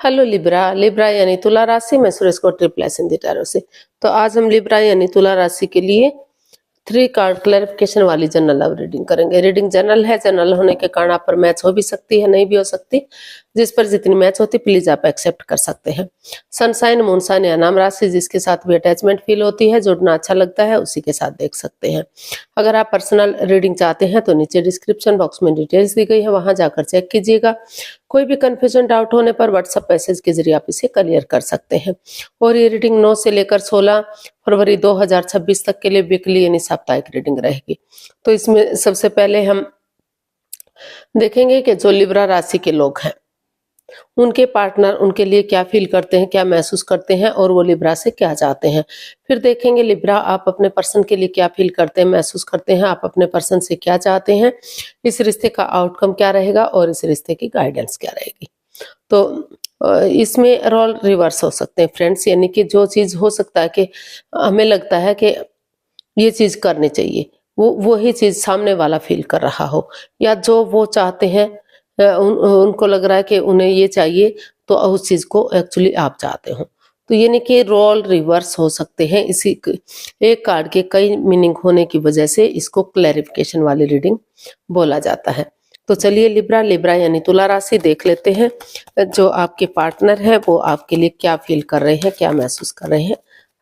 Hello Libra. Libra यानी तुला राशि में सुरेश को ट्रिप्लेस इन द टैरो से। तो आज हम लिब्रा यानी तुला राशि के लिए 3 कार्ड क्लैरिफिकेशन वाली जनरल लव रीडिंग करेंगे। रीडिंग जनरल है, जनरल होने के कारण आप पर मैच हो भी सकती है, नहीं भी हो सकती। जिस पर जितनी मैच होती प्लीज आप एक्सेप्ट कर सकते हैं। सनसाइन, मूनसाइन या नाम राशि जिसके साथ भी अटैचमेंट फील होती है, जुड़ना अच्छा लगता है, उसी के साथ देख सकते हैं। अगर आप पर्सनल रीडिंग चाहते हैं तो नीचे डिस्क्रिप्शन बॉक्स में डिटेल्स दी गई है, वहां जाकर चेक कीजिएगा। कोई भी कंफ्यूजन डाउट होने पर व्हाट्सएप मैसेज के जरिए आप इसे क्लियर कर सकते हैं। और ये रीडिंग 9 से लेकर 16 फरवरी 2026 तक के लिए वीकली यानी साप्ताहिक रीडिंग रहेगी। तो इसमें सबसे पहले हम देखेंगे कि जो लिब्रा राशि के लोग हैं उनके पार्टनर उनके लिए क्या फील करते हैं, क्या महसूस करते हैं और वो लिब्रा से क्या चाहते हैं। फिर देखेंगे लिब्रा आप अपने पर्सन के लिए क्या फील करते हैं, महसूस करते हैं, आप अपने पर्सन से क्या चाहते हैं, इस रिश्ते का आउटकम क्या रहेगा और इस रिश्ते की गाइडेंस क्या रहेगी। तो इसमें रोल रिवर्स हो सकते हैं फ्रेंड्स, यानी कि जो चीज हो सकता है कि हमें लगता है कि ये चीज करनी चाहिए, वही चीज सामने वाला फील कर रहा हो, या जो वो चाहते हैं उनको लग रहा है कि उन्हें ये चाहिए तो उस चीज को एक्चुअली आप चाहते हो। तो यानी कि रोल रिवर्स हो सकते हैं। एक कार्ड के कई मीनिंग होने की वजह से इसको क्लैरिफिकेशन वाली रीडिंग बोला जाता है। तो चलिए लिब्रा यानी तुला राशि देख लेते हैं। जो आपके पार्टनर है वो आपके लिए क्या फील कर रहे हैं, क्या महसूस कर रहे हैं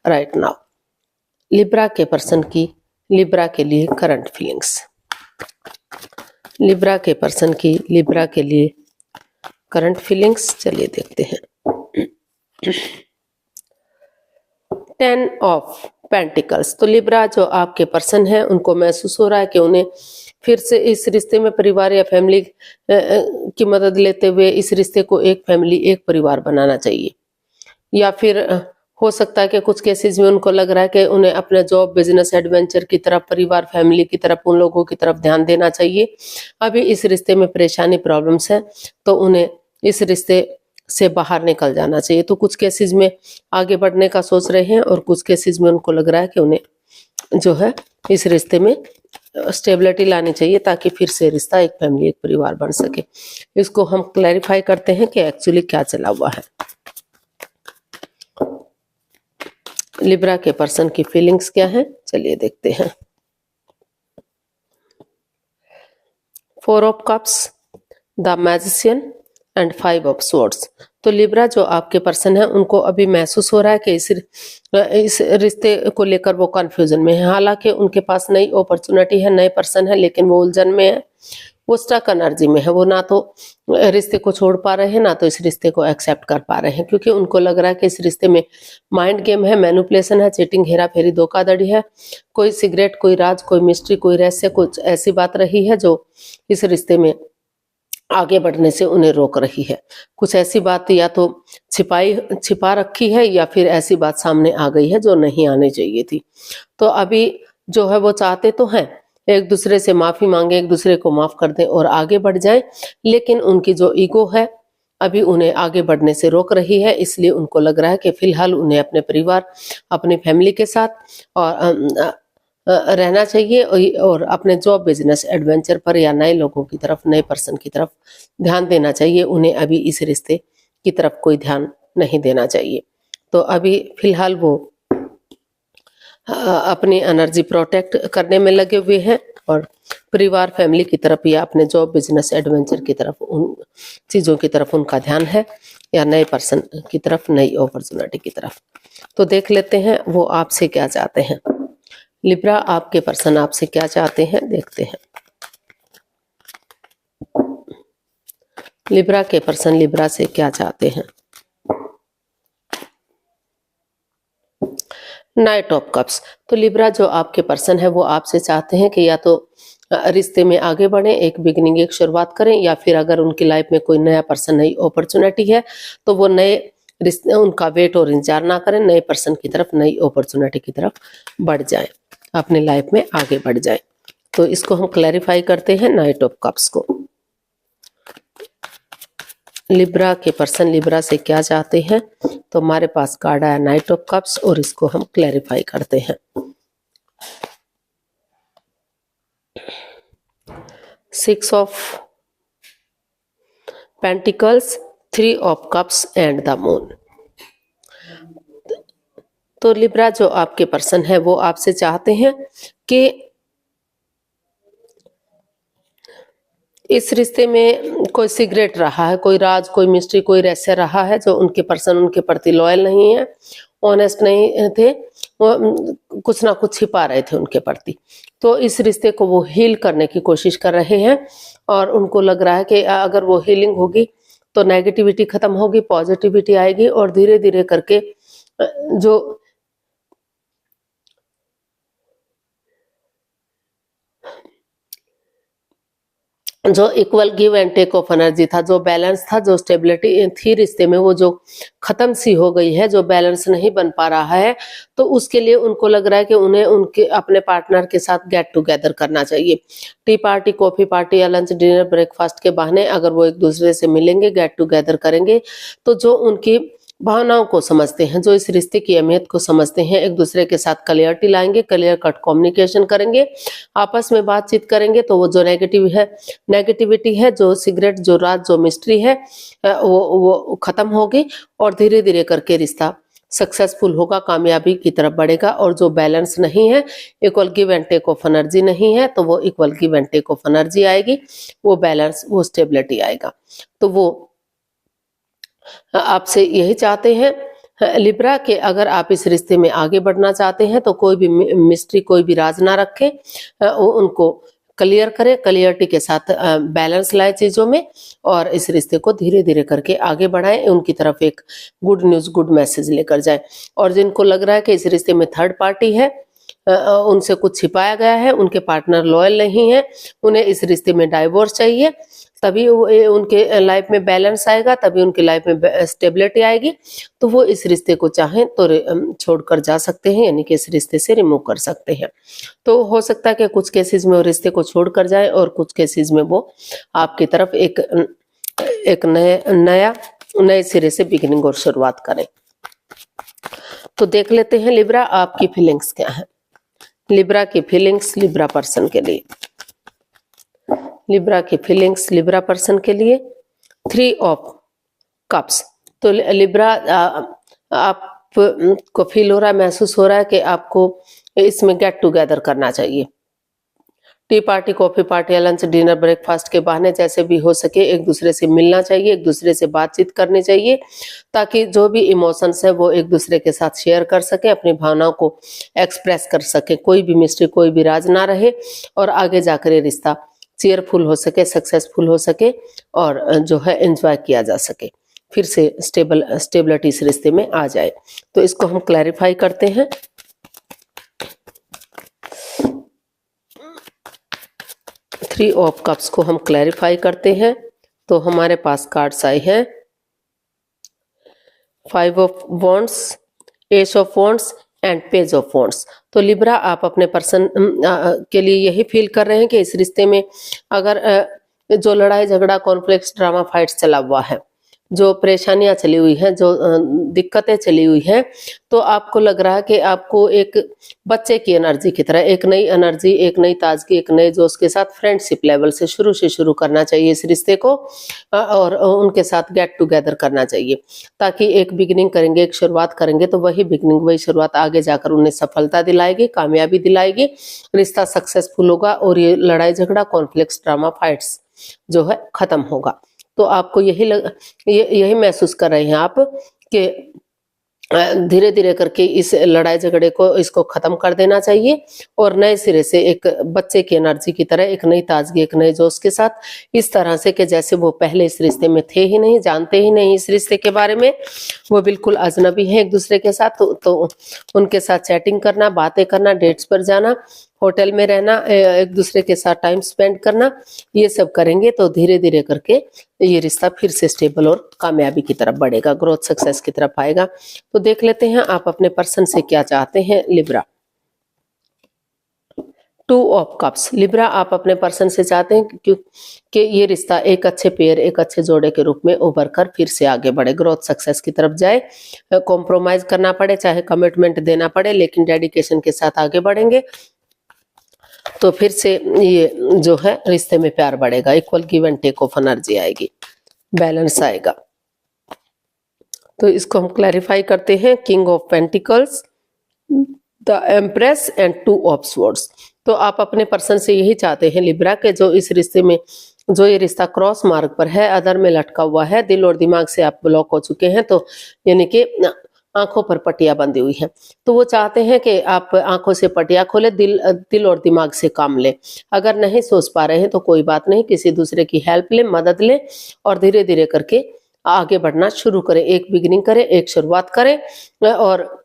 राइट नाउ। लिब्रा के पर्सन की लिब्रा के लिए करंट फीलिंग्स। लिब्रा के पर्सन की लिब्रा के लिए करंट फीलिंग्स चलिए देखते हैं। 10 ऑफ पेंटिकल्स। तो लिब्रा जो आपके पर्सन है उनको महसूस हो रहा है कि उन्हें फिर से इस रिश्ते में परिवार या फैमिली की मदद लेते हुए इस रिश्ते को एक फैमिली, एक परिवार बनाना चाहिए। या फिर हो सकता है कि कुछ केसेस में उनको लग रहा है कि उन्हें अपने जॉब, बिजनेस, एडवेंचर की तरफ, परिवार, फैमिली की तरफ, उन लोगों की तरफ ध्यान देना चाहिए। अभी इस रिश्ते में परेशानी, प्रॉब्लम्स है तो उन्हें इस रिश्ते से बाहर निकल जाना चाहिए। तो कुछ केसेस में आगे बढ़ने का सोच रहे हैं और कुछ केसेस में उनको लग रहा है कि उन्हें जो है इस रिश्ते में स्टेबिलिटी लानी चाहिए ताकि फिर से रिश्ता एक फैमिली, एक परिवार बन सके। इसको हम क्लैरिफाई करते हैं कि एक्चुअली क्या चला हुआ है। लिब्रा के पर्सन की फीलिंग्स क्या है चलिए देखते हैं। 4 of cups, the magician and 5 of swords. तो लिब्रा जो आपके पर्सन है उनको अभी महसूस हो रहा है कि इस रिश्ते को लेकर वो कंफ्यूजन में है। हालांकि उनके पास नई अपॉर्चुनिटी है, नए पर्सन है, लेकिन वो उलझन में है, वो स्टक एनर्जी में है। वो ना तो रिश्ते को छोड़ पा रहे हैं, ना तो इस रिश्ते को एक्सेप्ट कर पा रहे हैं, क्योंकि उनको लग रहा है कि इस रिश्ते में माइंड गेम है, मैनिपुलेशन है, चीटिंग, हेरा फेरी, धोखाधड़ी है। कोई सिगरेट, कोई राज, कोई मिस्ट्री, कोई रहस्य, कुछ ऐसी बात रही है जो इस रिश्ते में आगे बढ़ने से उन्हें रोक रही है। कुछ ऐसी बात या तो छिपा रखी है या फिर ऐसी बात सामने आ गई है जो नहीं आनी चाहिए थी। तो अभी जो है वो चाहते तो हैं एक दूसरे से माफी मांगे, एक दूसरे को माफ कर दें और आगे बढ़ जाएं, लेकिन उनकी जो ईगो है अभी उन्हें आगे बढ़ने से रोक रही है। इसलिए उनको लग रहा है कि फिलहाल उन्हें अपने परिवार, अपनी फैमिली के साथ और रहना चाहिए और अपने जॉब, बिजनेस, एडवेंचर पर या नए लोगों की तरफ, नए पर्सन की तरफ ध्यान देना चाहिए। उन्हें अभी इस रिश्ते की तरफ कोई ध्यान नहीं देना चाहिए। तो अभी फिलहाल वो अपनी एनर्जी प्रोटेक्ट करने में लगे हुए हैं और परिवार, फैमिली की तरफ या अपने जॉब, बिजनेस, एडवेंचर की तरफ, उन चीज़ों की तरफ उनका ध्यान है, या नए पर्सन की तरफ, नई अपॉर्चुनिटी की तरफ। तो देख लेते हैं वो आपसे क्या चाहते हैं। लिब्रा आपके पर्सन आपसे क्या चाहते हैं देखते हैं। लिब्रा के पर्सन लिब्रा से क्या चाहते हैं। Night of cups. तो लिब्रा जो आपके पर्सन है वो आपसे चाहते हैं कि या तो रिश्ते में आगे बढ़े, एक बिगिनिंग, एक शुरुआत करें, या फिर अगर उनकी लाइफ में कोई नया पर्सन, नई अपॉर्चुनिटी है तो वो नए रिश्ते, उनका वेट और इंतजार ना करें, नए पर्सन की तरफ, नई अपॉर्चुनिटी की तरफ बढ़ जाए, अपनी लाइफ में आगे बढ़ जाए। तो इसको हम क्लैरिफाई करते हैं नाइट ऑफ कप्स को। लिब्रा के पर्सन लिब्रा से क्या चाहते हैं। तो हमारे पास कार्ड आया नाइट ऑफ कप्स और इसको हम क्लैरिफाई करते हैं। 6 of pentacles, 3 of cups and the moon. तो लिब्रा जो आपके पर्सन है वो आपसे चाहते हैं कि इस रिश्ते में कोई सीक्रेट रहा है, कोई राज, कोई मिस्ट्री, कोई रहस्य रहा है जो उनके पर्सन उनके प्रति लॉयल नहीं है, ऑनेस्ट नहीं थे, वो कुछ ना कुछ छिपा रहे थे उनके प्रति। तो इस रिश्ते को वो हील करने की कोशिश कर रहे हैं और उनको लग रहा है कि अगर वो हीलिंग होगी तो नेगेटिविटी खत्म होगी, पॉजिटिविटी आएगी और धीरे धीरे करके जो equal give and take of energy था, जो बैलेंस था, जो स्टेबिलिटी थी रिश्ते में, वो जो खत्म सी हो गई है, जो बैलेंस नहीं बन पा रहा है, तो उसके लिए उनको लग रहा है कि उन्हें उनके अपने पार्टनर के साथ गेट टुगेदर करना चाहिए। टी पार्टी, कॉफी पार्टी या लंच, डिनर, ब्रेकफास्ट के बहाने अगर वो एक दूसरे से मिलेंगे, गेट टुगेदर करेंगे, तो जो उनकी भावनाओं को समझते हैं, जो इस रिश्ते की अहमियत को समझते हैं, एक दूसरे के साथ क्लियरिटी लाएंगे, क्लियर कट कम्युनिकेशन करेंगे, आपस में बातचीत करेंगे, तो वो जो नेगेटिविटी है, जो सिगरेट, जो राज, जो मिस्ट्री है, वो खत्म होगी और धीरे धीरे करके रिश्ता सक्सेसफुल होगा, कामयाबी की तरफ बढ़ेगा। और जो बैलेंस नहीं है, equal give and take of energy नहीं है, तो वो equal give and take of energy आएगी, वो बैलेंस, वो स्टेबिलिटी आएगा। तो वो आपसे यही चाहते हैं लिब्रा के अगर आप इस रिश्ते में आगे बढ़ना चाहते हैं तो कोई भी मिस्ट्री, कोई भी राज ना रखें, उनको क्लियर करें, क्लियरिटी के साथ बैलेंस लाए चीजों में और इस रिश्ते को धीरे धीरे करके आगे बढ़ाएं, उनकी तरफ एक गुड न्यूज, गुड मैसेज लेकर जाएं। और जिनको लग रहा है कि इस रिश्ते में थर्ड पार्टी है, उनसे कुछ छिपाया गया है, उनके पार्टनर लॉयल नहीं है, उन्हें इस रिश्ते में डाइवोर्स चाहिए, तभी उनके लाइफ में बैलेंस आएगा, तभी उनकी लाइफ में स्टेबिलिटी आएगी, तो वो इस रिश्ते को चाहें तो छोड़कर जा सकते हैं, यानी कि इस रिश्ते से रिमूव कर सकते हैं। तो हो सकता है कि कुछ केसेस में वो रिश्ते को छोड़कर जाए और कुछ केसेस में वो आपकी तरफ एक नए सिरे से बिगिनिंग और शुरुआत करें। तो देख लेते हैं लिब्रा आपकी फीलिंग्स क्या है। लिब्रा की फीलिंग्स लिब्रा पर्सन के लिए, लिब्रा की फीलिंग्स लिब्रा पर्सन के लिए 3 ऑफ कप्स। तो लिब्रा आपको फील हो रहा है, महसूस हो रहा है कि आपको इसमें गेट टुगेदर करना चाहिए। टी पार्टी, कॉफी पार्टी या लंच, डिनर, ब्रेकफास्ट के बहाने जैसे भी हो सके एक दूसरे से मिलना चाहिए, एक दूसरे से बातचीत करनी चाहिए, ताकि जो भी इमोशंस है वो एक दूसरे के साथ शेयर कर सके, अपनी भावनाओं को एक्सप्रेस कर सके, कोई भी मिस्ट्री, कोई भी राज ना रहे और आगे जाकर ये रिश्ता चेयरफुल हो सके, सक्सेसफुल हो सके और जो है एंजॉय किया जा सके, फिर से स्टेबिलिटी इस रिश्ते में आ जाए। तो इसको हम क्लैरिफाई करते हैं। थ्री ऑफ कप्स को हम क्लैरिफाई करते हैं। तो हमारे पास कार्ड्स आए हैं 5 of wands, S of wands and page of wands. तो लिब्रा आप अपने पर्सन के लिए यही फील कर रहे हैं कि इस रिश्ते में अगर जो लड़ाई झगड़ा, कॉन्फ्लिक्ट, ड्रामा, फाइट्स चला हुआ है, जो परेशानियां चली हुई हैं, जो दिक्कतें चली हुई हैं, तो आपको लग रहा है कि आपको एक बच्चे की एनर्जी की तरह एक नई एनर्जी, एक नई ताजगी, एक नए जोश के साथ फ्रेंडशिप लेवल से शुरू करना चाहिए इस रिश्ते को और उनके साथ गेट टुगेदर करना चाहिए, ताकि एक बिगिनिंग करेंगे, एक शुरुआत करेंगे तो वही बिगिनिंग, वही शुरुआत आगे जाकर उन्हें सफलता दिलाएगी, कामयाबी दिलाएगी, रिश्ता सक्सेसफुल होगा और ये लड़ाई झगड़ा, कॉन्फ्लिक्ट, ड्रामा, फाइट्स जो है खत्म होगा। तो आपको यही महसूस कर रहे हैं आप कि धीरे धीरे करके इस लड़ाई झगड़े को, इसको खत्म कर देना चाहिए और नए सिरे से एक बच्चे की एनर्जी की तरह एक नई ताजगी, एक नए जोश के साथ, इस तरह से कि जैसे वो पहले इस रिश्ते में थे ही नहीं, जानते ही नहीं इस रिश्ते के बारे में, वो बिल्कुल अजनबी है एक दूसरे के साथ। तो उनके साथ चैटिंग करना, बातें करना, डेट्स पर जाना, होटल में रहना, एक दूसरे के साथ टाइम स्पेंड करना, ये सब करेंगे तो धीरे धीरे करके ये रिश्ता फिर से स्टेबल और कामयाबी की तरफ बढ़ेगा, ग्रोथ, सक्सेस की तरफ आएगा। तो देख लेते हैं आप अपने पर्सन से क्या चाहते हैं लिब्रा। 2 of cups. लिब्रा आप अपने पर्सन से चाहते हैं कि ये रिश्ता एक अच्छे पेयर, एक अच्छे जोड़े के रूप में उभर कर फिर से आगे बढ़े, ग्रोथ, सक्सेस की तरफ जाए, कॉम्प्रोमाइज करना पड़े, चाहे कमिटमेंट देना पड़े, लेकिन डेडिकेशन के साथ आगे बढ़ेंगे तो फिर से ये जो है रिश्ते में प्यार बढ़ेगा, equal give and take of energy आएगी, बैलेंस आएगा। तो इसको हम क्लैरिफाई करते हैं। King of pentacles, the empress and two of swords. तो आप अपने पर्सन से यही चाहते हैं लिब्रा के जो इस रिश्ते में, जो ये रिश्ता क्रॉस मार्ग पर है, अदर में लटका हुआ है, दिल और दिमाग से आप ब्लॉक हो चुके हैं, तो यानी कि आंखों पर पट्टियां बंधी हुई हैं, तो वो चाहते हैं कि आप आंखों से पट्टियां खोले, दिल और दिमाग से काम ले। अगर नहीं सोच पा रहे हैं तो कोई बात नहीं, किसी दूसरे की हेल्प ले, मदद ले और धीरे धीरे करके आगे बढ़ना शुरू करें। एक बिगिनिंग करें, एक शुरुआत करें और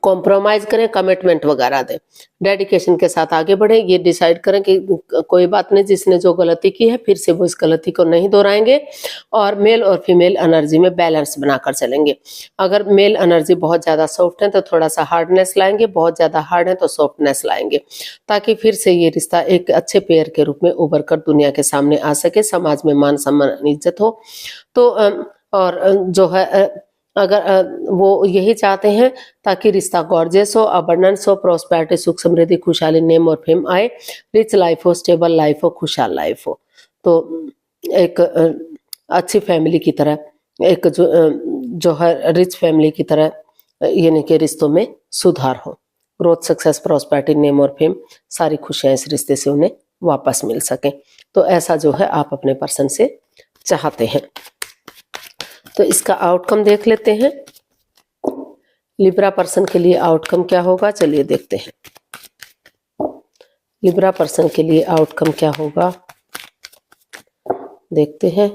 कॉम्प्रोमाइज करें, कमिटमेंट वगैरह दें, डेडिकेशन के साथ आगे बढ़ें। ये डिसाइड करें कि कोई बात नहीं, जिसने जो गलती की है फिर से वो इस गलती को नहीं दोहराएंगे और मेल और फीमेल एनर्जी में बैलेंस बनाकर चलेंगे। अगर मेल एनर्जी बहुत ज़्यादा सॉफ्ट है तो थोड़ा सा हार्डनेस लाएंगे, बहुत ज़्यादा हार्ड है तो सॉफ्टनेस लाएंगे, ताकि फिर से ये रिश्ता एक अच्छे पेयर के रूप में उभर कर दुनिया के सामने आ सके, समाज में मान सम्मान इज्जत हो। तो और जो है अगर वो यही चाहते हैं ताकि रिश्ता गॉर्जियस हो, अबंडेंस हो, प्रोस्पेरिटी, सुख समृद्धि, खुशहाली, नेम और फेम आए, रिच लाइफ हो, स्टेबल लाइफ हो, खुशहाल लाइफ हो। तो एक अच्छी फैमिली की तरह, एक जो है रिच फैमिली की तरह, यानी कि रिश्तों में सुधार हो, ग्रोथ, सक्सेस, प्रोस्पेरिटी, नेम और फेम, सारी खुशियां इस रिश्ते से उन्हें वापस मिल सकें। तो ऐसा जो है आप अपने पर्सन से चाहते हैं। तो इसका आउटकम देख लेते हैं। लिब्रा पर्सन के लिए आउटकम क्या होगा, चलिए देखते हैं। लिब्रा पर्सन के लिए आउटकम क्या होगा, देखते हैं।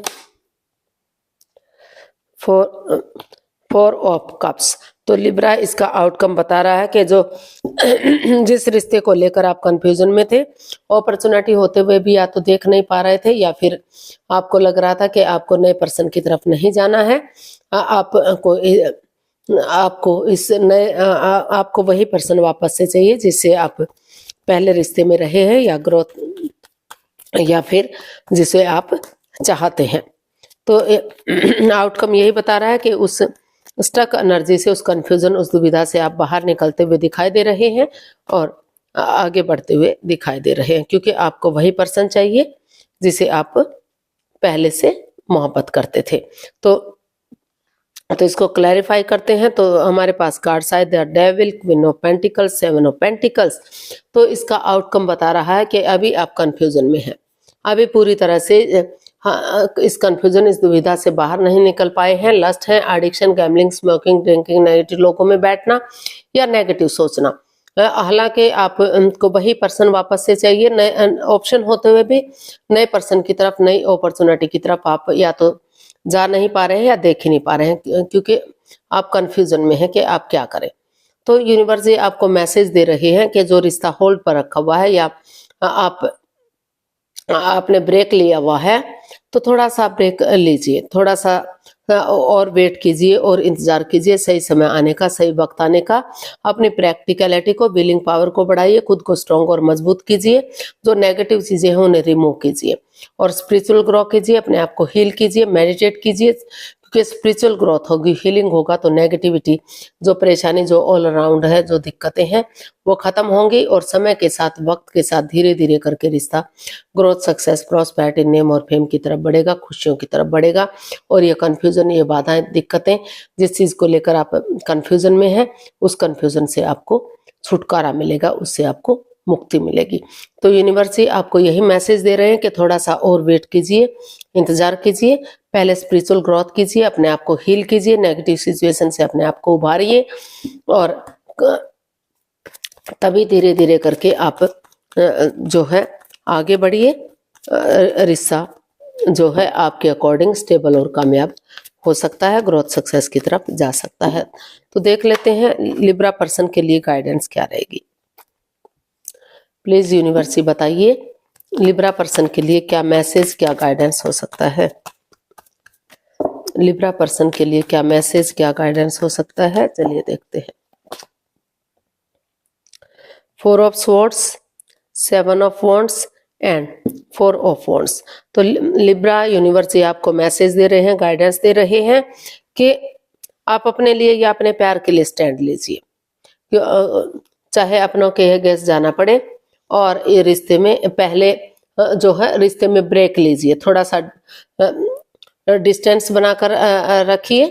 Four of cups. तो लिब्रा इसका आउटकम बता रहा है कि जो जिस रिश्ते को लेकर आप कंफ्यूजन में थे, अपॉर्चुनिटी होते हुए भी या तो देख नहीं पा रहे थे या फिर आपको लग रहा था कि आपको नए पर्सन की तरफ नहीं जाना है, आपको इस नए आपको वही पर्सन वापस से चाहिए जिससे आप पहले रिश्ते में रहे हैं, या ग्रोथ, या फिर जिसे आप चाहते हैं। तो आउटकम यही बता रहा है कि उस स्टक एनर्जी से, उस कंफ्यूजन, उस दुविधा से आप बाहर निकलते हुए दिखाई दे रहे हैं और आगे बढ़ते हुए दिखाई दे रहे हैं, क्योंकि आपको वही पर्सन चाहिए जिसे आप पहले से मोहब्बत करते थे। तो इसको क्लैरिफाई करते हैं। तो हमारे पास कार्ड्स आए, the devil, queen of pentacles, seven of pentacles. तो इसका आउटकम बता रहा है कि अभी आप कंफ्यूजन में हैं, अभी पूरी तरह से इस कंफ्यूजन, इस दुविधा से बाहर नहीं निकल पाए हैं। लस्ट है, addiction, gambling, smoking, drinking, negative लोगों में बैठना या नेगेटिव सोचना। हालांकि आपको वही पर्सन वापस से चाहिए, नए ऑप्शन होते हुए भी नए पर्सन की तरफ, नई अपॉर्चुनिटी की तरफ आप या तो जा नहीं पा रहे हैं या देख ही नहीं पा रहे हैं, क्योंकि आप कंफ्यूजन में हैं कि आप क्या करें। तो यूनिवर्स ये आपको मैसेज दे रहे हैं कि जो रिश्ता होल्ड पर रखा हुआ है या आपने ब्रेक लिया हुआ है, तो थोड़ा सा ब्रेक लीजिए, थोड़ा सा और वेट कीजिए और इंतजार कीजिए सही समय आने का, सही वक्त आने का। अपनी प्रैक्टिकलिटी को, विलिंग पावर को बढ़ाइए, खुद को स्ट्रॉन्ग और मजबूत कीजिए, जो नेगेटिव चीजें हैं उन्हें रिमूव कीजिए और स्पिरिचुअल ग्रो कीजिए, अपने आप को हील कीजिए, मेडिटेट कीजिए, क्योंकि स्पिरिचुअल ग्रोथ होगी, हीलिंग होगा तो नेगेटिविटी, जो परेशानी, जो ऑल अराउंड है, जो दिक्कतें हैं वो खत्म होंगी और समय के साथ, वक्त के साथ धीरे धीरे करके रिश्ता ग्रोथ, सक्सेस, प्रॉस्पेरिटी, नेम और फेम की तरफ बढ़ेगा, खुशियों की तरफ बढ़ेगा। और ये कंफ्यूजन, ये बाधाएं, दिक्कतें, जिस चीज को लेकर आप कंफ्यूजन में हैं, उस कंफ्यूजन से आपको छुटकारा मिलेगा, उससे आपको मुक्ति मिलेगी। तो यूनिवर्स आपको यही मैसेज दे रहे हैं कि थोड़ा सा और वेट कीजिए, इंतजार कीजिए, पहले स्पिरिचुअल ग्रोथ कीजिए, अपने आप को हील कीजिए, नेगेटिव सिचुएशन से अपने आप को उभारिए और तभी धीरे धीरे करके आप जो है आगे बढ़िए, रिश्ता जो है आपके अकॉर्डिंग स्टेबल और कामयाब हो सकता है, ग्रोथ, सक्सेस की तरफ जा सकता है। तो देख लेते हैं लिब्रा पर्सन के लिए गाइडेंस क्या रहेगी। प्लीज यूनिवर्स बताइए लिब्रा पर्सन के लिए क्या मैसेज, क्या गाइडेंस हो सकता है। लिब्रा पर्सन के लिए क्या मैसेज, क्या गाइडेंस हो सकता है, चलिए देखते हैं। 4 of swords, 7 of wands and 4 of wands. तो लिब्रा यूनिवर्स आपको मैसेज दे रहे हैं, गाइडेंस दे रहे हैं कि आप अपने लिए या अपने प्यार के लिए स्टैंड लीजिए, चाहे अपनों के गैस जाना पड़े, और ये रिश्ते में पहले जो है रिश्ते में ब्रेक लीजिए, थोड़ा सा डिस्टेंस बनाकर रखिए,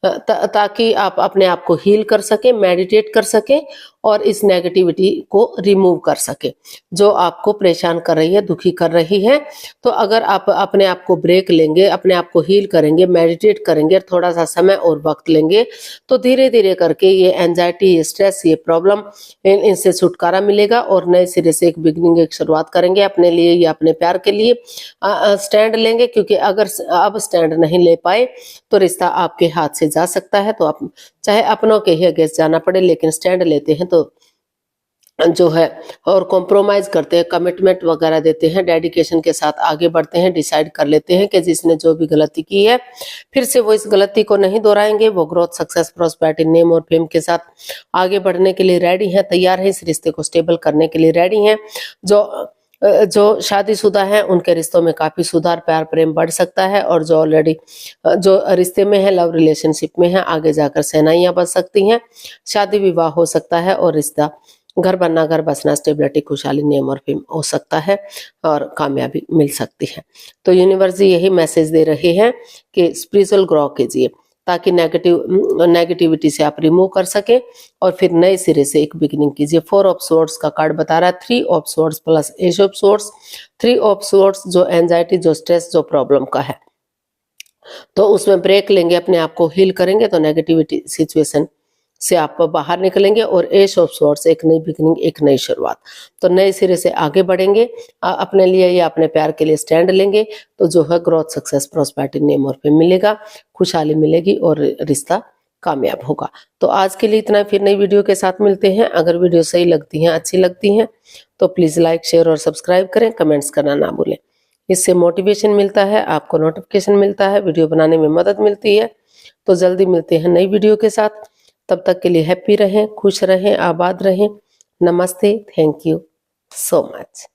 ताकि आप अपने आप को हील कर सके, मेडिटेट कर सके और इस नेगेटिविटी को रिमूव कर सके जो आपको परेशान कर रही है, दुखी कर रही है। तो अगर आप अपने आप को ब्रेक लेंगे, अपने आप को हील करेंगे, मेडिटेट करेंगे, थोड़ा सा समय और वक्त लेंगे, तो धीरे धीरे करके ये एंजाइटी, ये स्ट्रेस, ये प्रॉब्लम, इनसे छुटकारा मिलेगा और नए सिरे से एक बिगनिंग, एक शुरुआत करेंगे अपने लिए या अपने प्यार के लिए स्टैंड लेंगे। क्योंकि अगर अब स्टैंड नहीं ले पाए तो रिश्ता आपके हाथ से जा सकता है। तो आप चाहे अपनों के ही अगेंस्ट जाना पड़े, लेकिन स्टैंड लेते हैं तो जो है और कॉम्प्रोमाइज करते हैं, कमिटमेंट वगैरह देते हैं, डेडिकेशन के साथ आगे बढ़ते हैं, डिसाइड कर लेते हैं कि जिसने जो भी गलती की है फिर से वो इस गलती को नहीं दोहराएंगे। वो ग्रोथ, सक्सेस, प्रॉस्पेरिटी, नेम और फेम के साथ आगे बढ़ने के लिए रेडी हैं, तैयार हैं, इस रिश्ते को स्टेबल करने के लिए रेडी हैं। जो शादीशुदा हैं उनके रिश्तों में काफी सुधार, प्यार, प्रेम बढ़ सकता है। और जो ऑलरेडी जो रिश्ते में है, लव रिलेशनशिप में है, आगे जाकर सहनाइयां बच सकती हैं, शादी विवाह हो सकता है और रिश्ता घर बनना, घर बसना, स्टेबिलिटी, खुशहाली, नेम और फेम हो सकता है और कामयाबी मिल सकती है। तो यूनिवर्स जी यही मैसेज दे रहे हैं कि स्पिरिचुअल ग्रो कीजिए ताकि नेगेटिविटी से आप रिमूव कर सके और फिर नए सिरे से एक बिगिनिंग कीजिए। 4 ऑफ सोर्ड्स का कार्ड बता रहा है, 3 of swords plus ace of swords. 3 of swords जो एंजाइटी, जो स्ट्रेस, जो प्रॉब्लम का है, तो उसमें ब्रेक लेंगे, अपने आप को हील करेंगे तो नेगेटिविटी सिचुएशन से आप बाहर निकलेंगे। और एस ऑफ सोर्ड्स एक नई बिगिनिंग, एक नई शुरुआत, तो नए सिरे से आगे बढ़ेंगे, अपने लिए या अपने प्यार के लिए स्टैंड लेंगे तो जो है ग्रोथ, सक्सेस, प्रॉस्पेरिटी, नेम और फेम मिलेगा, खुशहाली मिलेगी और रिश्ता कामयाब होगा। तो आज के लिए इतना, फिर नई वीडियो के साथ मिलते हैं। अगर वीडियो सही लगती हैं, अच्छी लगती हैं तो प्लीज लाइक, शेयर और सब्सक्राइब करें, कमेंट्स करना ना भूलें। इससे मोटिवेशन मिलता है, आपको नोटिफिकेशन मिलता है, वीडियो बनाने में मदद मिलती है। तो जल्दी मिलते हैं नई वीडियो के साथ, तब तक के लिए हैप्पी रहें, खुश रहें, आबाद रहें। नमस्ते, थैंक यू सो मच।